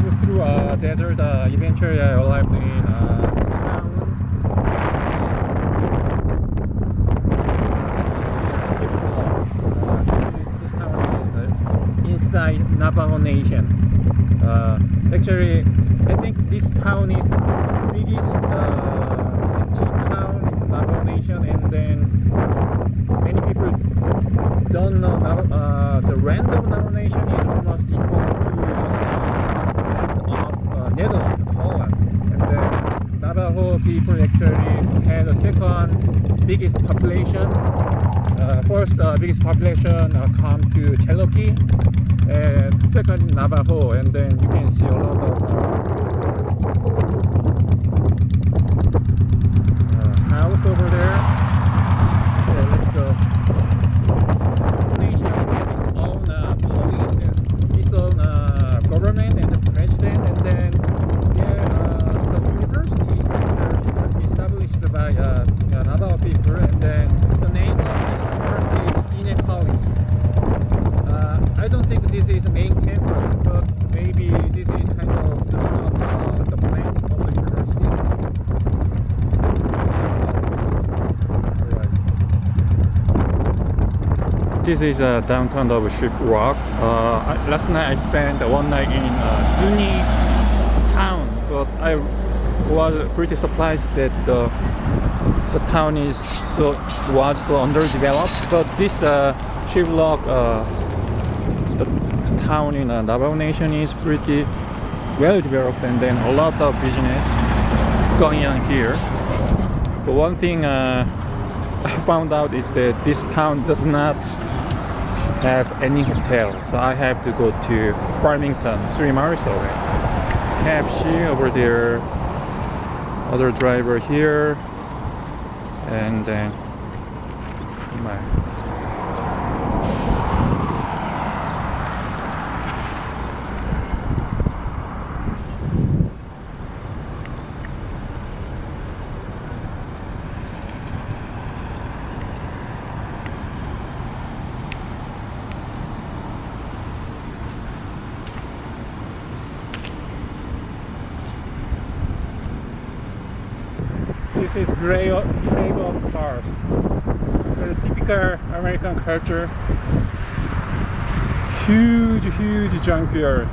drive through a desert. Eventually I arrived in this town is inside Navajo Nation. Actually, I think this town is biggest city town in Navajo Nation, and then many people don't know the rent of Navajo Nation is almost equal to land of Netherlands, Holland, and then Navajo people actually had a second biggest population. First biggest population come to Cherokee, and second Navajo, and then you can see a lot of house over there. Yeah, let's go. Nation has its own police and its own government and the president, and then the university is established by Navajo people, and then the name of this university is Ine College. I don't think this is main campus, but maybe this is kind of the branch of the university. Alright. This is downtown of Shiprock. Last night I spent one night in Zuni town, but I was pretty surprised that the town was so underdeveloped. But this Shiprock, the town in Navajo Nation is pretty well developed, and then a lot of business going on here. But one thing I found out is that this town does not have any hotel, so I have to go to Farmington, 3 miles away. Taxi over there, other driver here, and then my This is grave of cars. Very typical American culture. Huge junkyard.